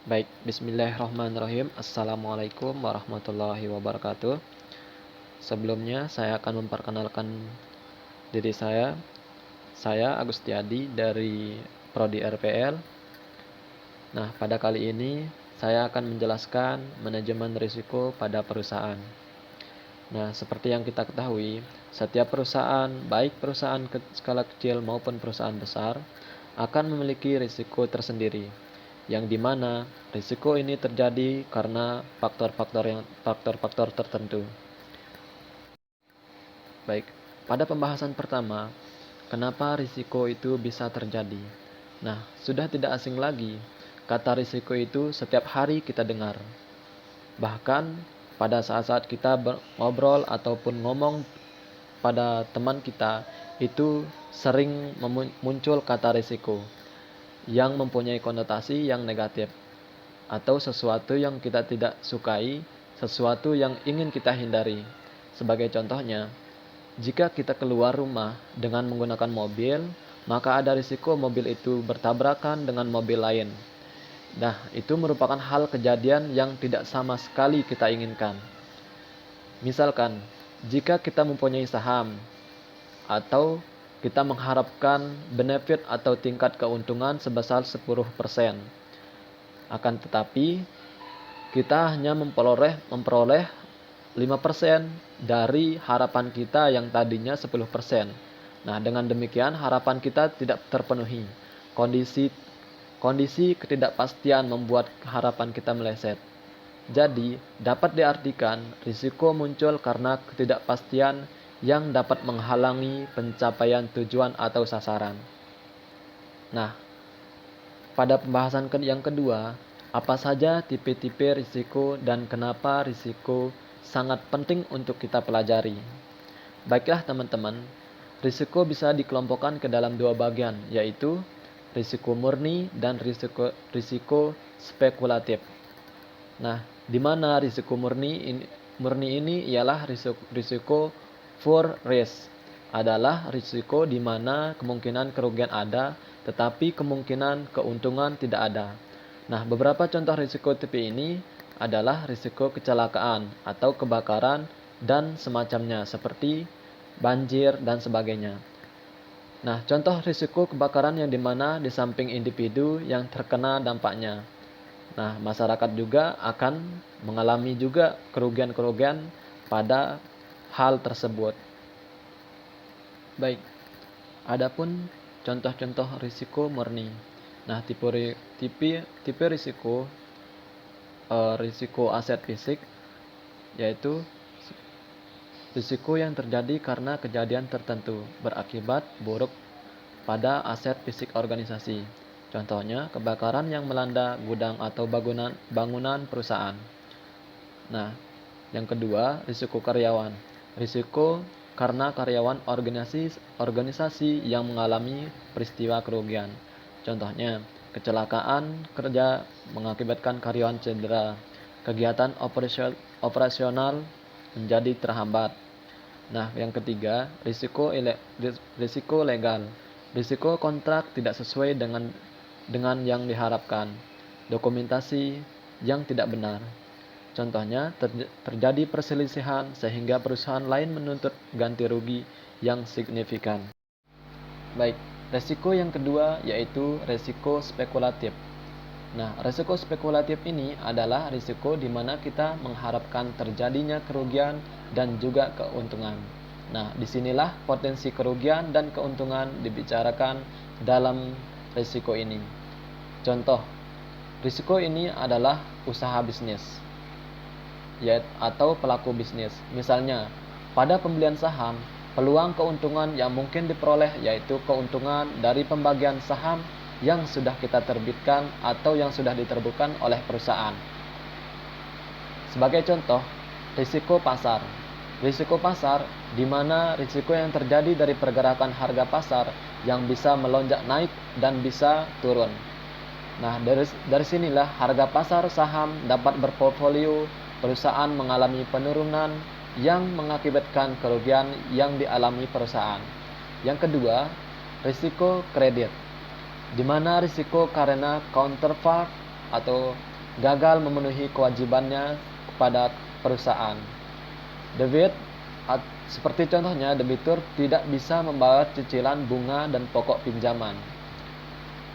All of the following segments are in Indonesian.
Baik, bismillahirrahmanirrahim. Assalamualaikum warahmatullahi wabarakatuh. Sebelumnya saya akan memperkenalkan diri saya. Saya Agustiadi dari Prodi RPL. Nah, pada kali ini saya akan menjelaskan manajemen risiko pada perusahaan. Nah, seperti yang kita ketahui, setiap perusahaan, baik perusahaan skala kecil maupun perusahaan besar, akan memiliki risiko tersendiri, yang dimana risiko ini terjadi karena faktor-faktor tertentu. Baik, pada pembahasan pertama, kenapa risiko itu bisa terjadi? Nah, sudah tidak asing lagi, kata risiko itu setiap hari kita dengar. Bahkan pada saat-saat kita ngobrol ataupun ngomong pada teman kita, itu sering muncul kata risiko yang mempunyai konotasi yang negatif, atau sesuatu yang kita tidak sukai, sesuatu yang ingin kita hindari. Sebagai contohnya, jika kita keluar rumah dengan menggunakan mobil, maka ada risiko mobil itu bertabrakan dengan mobil lain. Nah, itu merupakan hal kejadian yang tidak sama sekali kita inginkan. Misalkan, jika kita mempunyai saham, atau kita mengharapkan benefit atau tingkat keuntungan sebesar 10%. Akan tetapi, kita hanya memperoleh 5% dari harapan kita yang tadinya 10%. Nah, dengan demikian harapan kita tidak terpenuhi. Kondisi ketidakpastian membuat harapan kita meleset. Jadi, dapat diartikan risiko muncul karena ketidakpastian yang dapat menghalangi pencapaian tujuan atau sasaran. Nah, pada pembahasan yang kedua, apa saja tipe-tipe risiko dan kenapa risiko sangat penting untuk kita pelajari. Baiklah teman-teman, risiko bisa dikelompokkan ke dalam dua bagian, yaitu risiko murni dan risiko spekulatif. Nah, di mana risiko murni ini ialah risiko for risk, adalah risiko di mana kemungkinan kerugian ada, tetapi kemungkinan keuntungan tidak ada. Nah, beberapa contoh risiko tipe ini adalah risiko kecelakaan atau kebakaran dan semacamnya, seperti banjir dan sebagainya. Nah, contoh risiko kebakaran yang dimana di samping individu yang terkena dampaknya. Nah, masyarakat juga akan mengalami juga kerugian-kerugian pada hal tersebut. Baik, adapun contoh-contoh risiko murni. Nah, tipe risiko aset fisik, yaitu risiko yang terjadi karena kejadian tertentu berakibat buruk pada aset fisik organisasi. Contohnya, kebakaran yang melanda gudang atau bangunan perusahaan. Nah, yang kedua, risiko karyawan. Risiko karena karyawan organisasi yang mengalami peristiwa kerugian. Contohnya, kecelakaan kerja mengakibatkan karyawan cedera. Kegiatan operasional menjadi terhambat. Nah, yang ketiga, risiko legal. Risiko kontrak tidak sesuai dengan yang diharapkan. Dokumentasi yang tidak benar. Contohnya, terjadi perselisihan sehingga perusahaan lain menuntut ganti rugi yang signifikan. Baik, resiko yang kedua yaitu resiko spekulatif. Nah, risiko spekulatif ini adalah risiko di mana kita mengharapkan terjadinya kerugian dan juga keuntungan. Nah, disinilah potensi kerugian dan keuntungan dibicarakan dalam risiko ini. Contoh, risiko ini adalah usaha bisnis atau pelaku bisnis. Misalnya, pada pembelian saham, peluang keuntungan yang mungkin diperoleh yaitu keuntungan dari pembagian saham yang sudah kita terbitkan atau yang sudah diterbitkan oleh perusahaan. Sebagai contoh, risiko pasar. Risiko pasar di mana risiko yang terjadi dari pergerakan harga pasar yang bisa melonjak naik dan bisa turun. Nah, dari sinilah harga pasar saham dapat berportfolio perusahaan mengalami penurunan yang mengakibatkan kerugian yang dialami perusahaan. Yang kedua, risiko kredit, di mana risiko karena counterpart atau gagal memenuhi kewajibannya kepada perusahaan. Debit, seperti contohnya, debitur tidak bisa membayar cicilan bunga dan pokok pinjaman.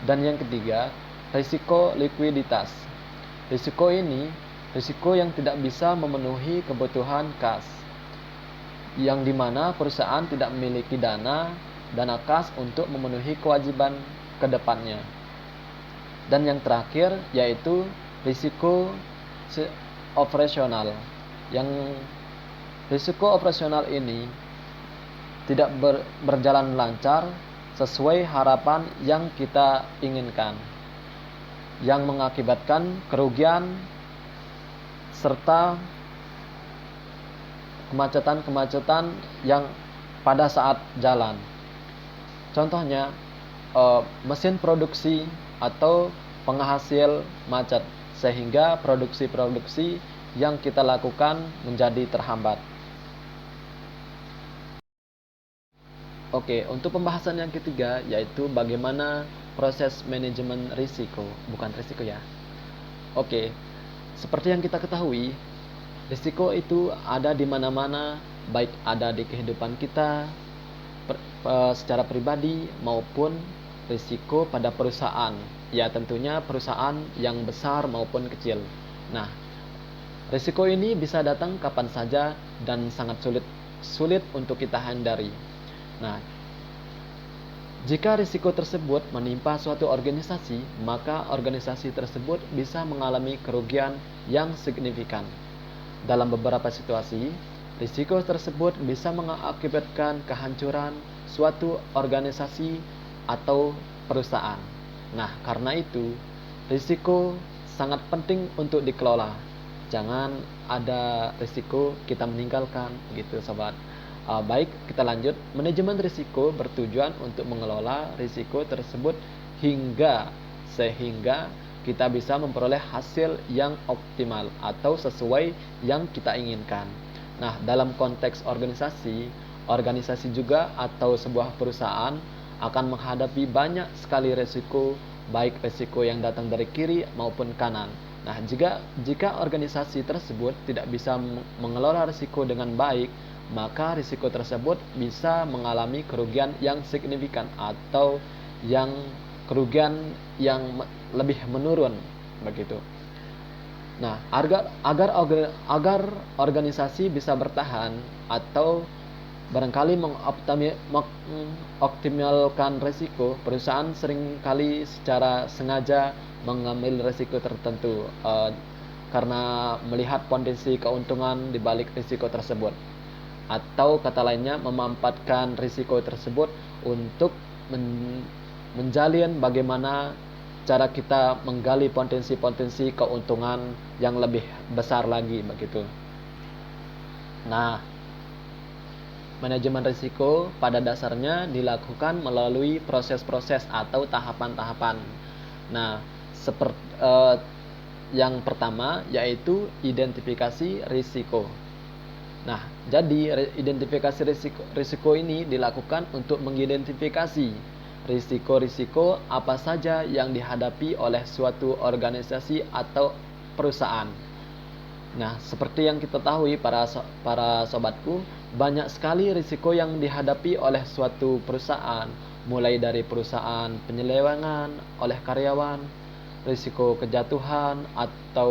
Dan yang ketiga, risiko likuiditas. Risiko ini risiko yang tidak bisa memenuhi kebutuhan kas, yang dimana perusahaan tidak memiliki dana kas untuk memenuhi kewajiban ke depannya. Dan yang terakhir yaitu risiko operasional. Yang risiko operasional ini tidak berjalan lancar sesuai harapan yang kita inginkan, yang mengakibatkan kerugian serta kemacetan yang pada saat jalan. Contohnya mesin produksi atau penghasil macet, sehingga produksi yang kita lakukan menjadi terhambat. Oke, untuk pembahasan yang ketiga yaitu bagaimana proses manajemen risiko, bukan risiko ya. Oke, seperti yang kita ketahui, risiko itu ada di mana-mana, baik ada di kehidupan kita secara pribadi maupun risiko pada perusahaan. Ya, tentunya perusahaan yang besar maupun kecil. Nah, risiko ini bisa datang kapan saja dan sangat sulit untuk kita hindari. Nah, jika risiko tersebut menimpa suatu organisasi, maka organisasi tersebut bisa mengalami kerugian yang signifikan. Dalam beberapa situasi, risiko tersebut bisa mengakibatkan kehancuran suatu organisasi atau perusahaan. Nah, karena itu, risiko sangat penting untuk dikelola. Jangan ada risiko kita meninggalkan, gitu sobat. Baik, kita lanjut. Manajemen risiko bertujuan untuk mengelola risiko tersebut sehingga kita bisa memperoleh hasil yang optimal atau sesuai yang kita inginkan. Nah, dalam konteks organisasi juga atau sebuah perusahaan akan menghadapi banyak sekali risiko, baik risiko yang datang dari kiri maupun kanan. Nah, jika organisasi tersebut tidak bisa mengelola risiko dengan baik, maka risiko tersebut bisa mengalami kerugian yang signifikan atau kerugian yang lebih menurun begitu. Nah, agar organisasi bisa bertahan atau barangkali mengoptimalkan risiko, perusahaan seringkali secara sengaja mengambil risiko tertentu karena melihat potensi keuntungan di balik risiko tersebut. Atau kata lainnya, memanfaatkan risiko tersebut untuk menjalin bagaimana cara kita menggali potensi-potensi keuntungan yang lebih besar lagi begitu. Nah, manajemen risiko pada dasarnya dilakukan melalui proses-proses atau tahapan-tahapan. Nah, yang pertama yaitu identifikasi risiko. Nah, jadi identifikasi risiko ini dilakukan untuk mengidentifikasi risiko-risiko apa saja yang dihadapi oleh suatu organisasi atau perusahaan. Nah, seperti yang kita tahu para sobatku, banyak sekali risiko yang dihadapi oleh suatu perusahaan, mulai dari perusahaan penyelewengan oleh karyawan, risiko kejatuhan atau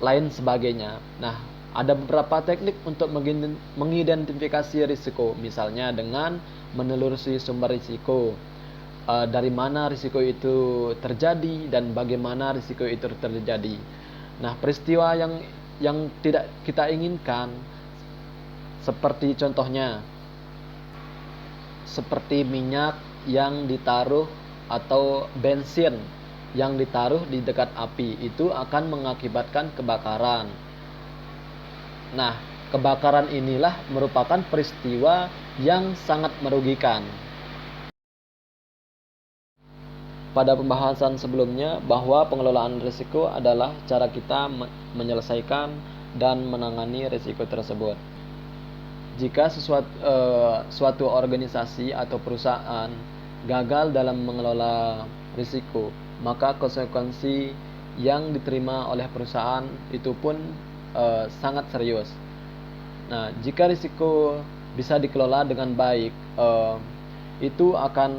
lain sebagainya. Nah, ada beberapa teknik untuk mengidentifikasi risiko, misalnya dengan menelusuri sumber risiko, dari mana risiko itu terjadi dan bagaimana risiko itu terjadi. Nah, peristiwa yang tidak kita inginkan, seperti contohnya seperti minyak yang ditaruh atau bensin yang ditaruh di dekat api, itu akan mengakibatkan kebakaran. Nah, kebakaran inilah merupakan peristiwa yang sangat merugikan. Pada pembahasan sebelumnya, bahwa pengelolaan risiko adalah cara kita menyelesaikan dan menangani risiko tersebut. Jika suatu organisasi atau perusahaan gagal dalam mengelola risiko, maka konsekuensi yang diterima oleh perusahaan itu pun sangat serius. Nah, jika risiko bisa dikelola dengan baik, itu akan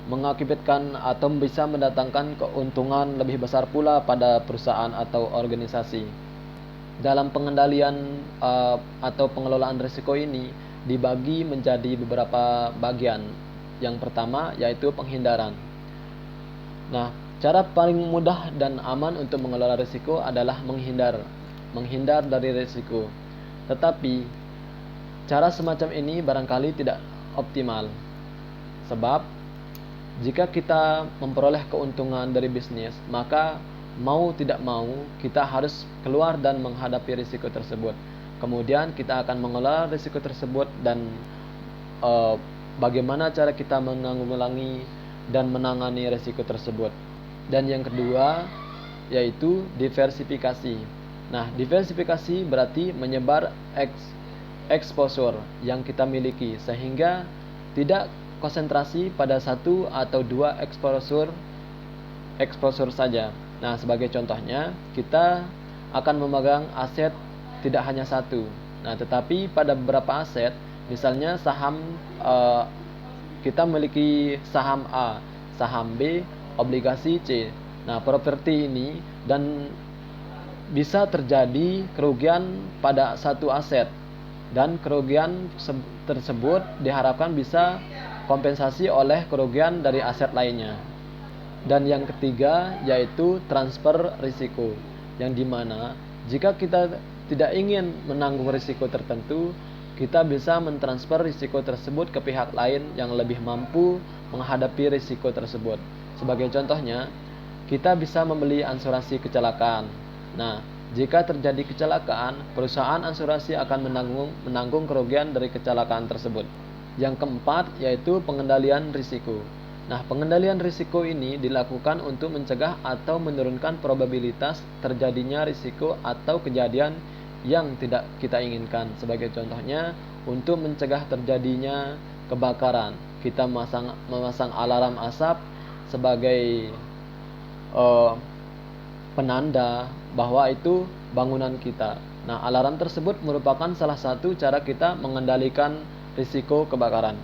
mengakibatkan atau bisa mendatangkan keuntungan lebih besar pula pada perusahaan atau organisasi. Dalam pengendalian atau pengelolaan risiko ini dibagi menjadi beberapa bagian. Yang pertama yaitu penghindaran. Nah, cara paling mudah dan aman untuk mengelola risiko adalah menghindar dari risiko. Tetapi cara semacam ini barangkali tidak optimal. Sebab jika kita memperoleh keuntungan dari bisnis, maka mau tidak mau kita harus keluar dan menghadapi risiko tersebut. Kemudian kita akan mengelola risiko tersebut dan bagaimana cara kita menanggulangi dan menangani risiko tersebut. Dan yang kedua yaitu diversifikasi. Nah, diversifikasi berarti menyebar exposure yang kita miliki sehingga tidak konsentrasi pada satu atau dua exposure saja. Nah, sebagai contohnya, kita akan memegang aset tidak hanya satu. Nah, tetapi pada beberapa aset, misalnya saham, kita memiliki saham A, saham B, obligasi C. Nah, properti ini dan bisa terjadi kerugian pada satu aset dan kerugian tersebut diharapkan bisa kompensasi oleh kerugian dari aset lainnya. Dan yang ketiga yaitu transfer risiko, yang dimana jika kita tidak ingin menanggung risiko tertentu, kita bisa mentransfer risiko tersebut ke pihak lain yang lebih mampu menghadapi risiko tersebut. Sebagai contohnya, kita bisa membeli asuransi kecelakaan. Nah, jika terjadi kecelakaan, perusahaan asuransi akan menanggung kerugian dari kecelakaan tersebut. Yang keempat yaitu pengendalian risiko. Nah, pengendalian risiko ini dilakukan untuk mencegah atau menurunkan probabilitas terjadinya risiko atau kejadian yang tidak kita inginkan. Sebagai contohnya, untuk mencegah terjadinya kebakaran, kita memasang alarm asap sebagai penanda bahwa itu bangunan kita. Nah, alarm tersebut merupakan salah satu cara kita mengendalikan risiko kebakaran.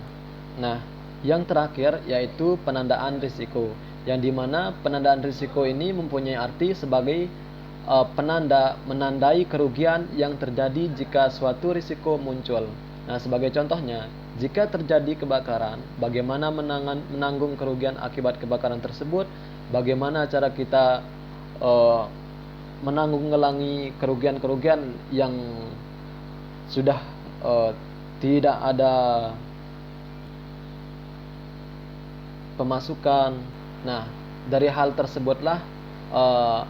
Nah, yang terakhir yaitu penandaan risiko, yang dimana penandaan risiko ini mempunyai arti sebagai menandai kerugian yang terjadi jika suatu risiko muncul. Nah, sebagai contohnya, jika terjadi kebakaran, bagaimana menanggung kerugian akibat kebakaran tersebut, bagaimana cara kita menanggulangi kerugian-kerugian yang sudah tidak ada pemasukan. Nah, dari hal tersebutlah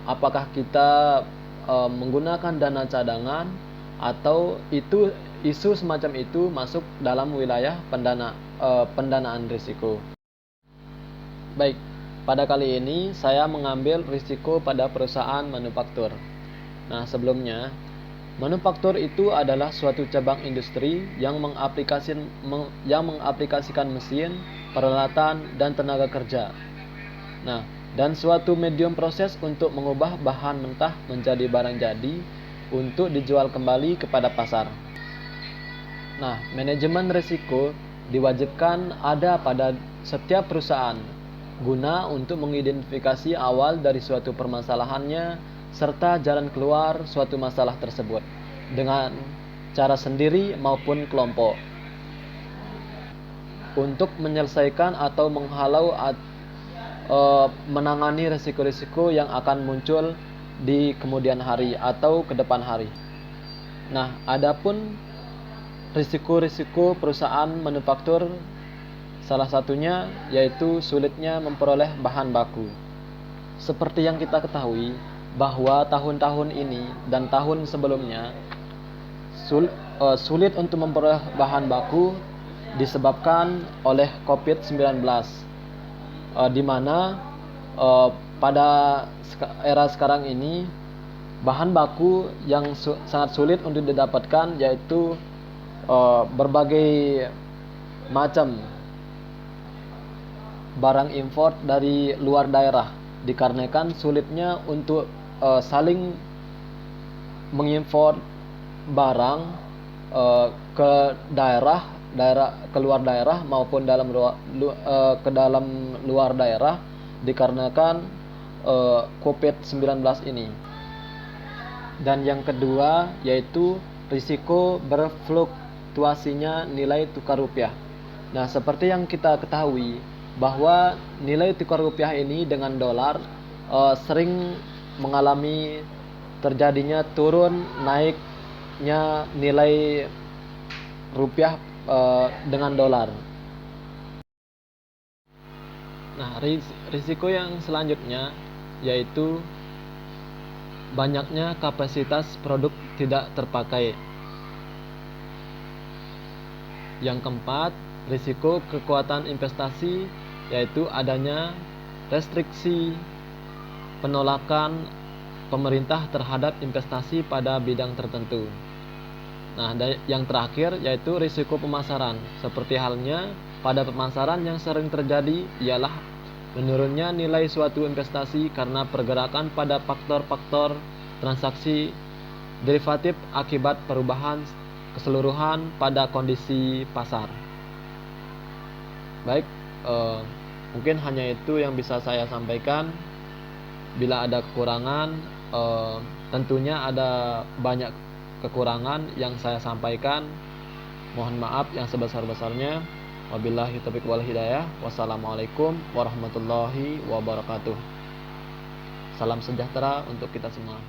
apakah kita menggunakan dana cadangan atau itu isu semacam itu masuk dalam wilayah pendanaan risiko. Baik, pada kali ini saya mengambil risiko pada perusahaan manufaktur. Nah, sebelumnya, manufaktur itu adalah suatu cabang industri yang mengaplikasikan mesin, peralatan, dan tenaga kerja. Nah, dan suatu medium proses untuk mengubah bahan mentah menjadi barang jadi untuk dijual kembali kepada pasar. Nah, manajemen risiko diwajibkan ada pada setiap perusahaan guna untuk mengidentifikasi awal dari suatu permasalahannya serta jalan keluar suatu masalah tersebut dengan cara sendiri maupun kelompok untuk menyelesaikan atau menghalau menangani risiko-risiko yang akan muncul di kemudian hari atau ke depan hari. Nah, adapun risiko-risiko perusahaan manufaktur, salah satunya yaitu sulitnya memperoleh bahan baku. Seperti yang kita ketahui bahwa tahun-tahun ini dan tahun sebelumnya sulit untuk memperoleh bahan baku disebabkan oleh COVID-19, di mana pada era sekarang ini bahan baku yang sangat sulit untuk didapatkan yaitu berbagai macam barang import dari luar daerah, dikarenakan sulitnya untuk saling mengimpor barang ke keluar daerah maupun ke dalam luar daerah dikarenakan COVID-19 ini. Dan yang kedua yaitu risiko berfluktuasinya nilai tukar rupiah. Nah, seperti yang kita ketahui bahwa nilai tukar rupiah ini dengan dolar sering mengalami terjadinya turun naiknya nilai rupiah dengan dolar. Nah, risiko yang selanjutnya yaitu banyaknya kapasitas produk tidak terpakai. Yang keempat, risiko kekuatan investasi yaitu adanya restriksi penolakan pemerintah terhadap investasi pada bidang tertentu. Nah, yang terakhir yaitu risiko pemasaran. Seperti halnya pada pemasaran yang sering terjadi ialah menurunnya nilai suatu investasi karena pergerakan pada faktor-faktor transaksi derivatif akibat perubahan keseluruhan pada kondisi pasar. Baik, mungkin hanya itu yang bisa saya sampaikan. Bila ada kekurangan, tentunya ada banyak kekurangan yang saya sampaikan. Mohon maaf yang sebesar-besarnya. Wabillahi taufiq wal hidayah. Wassalamualaikum warahmatullahi wabarakatuh. Salam sejahtera untuk kita semua.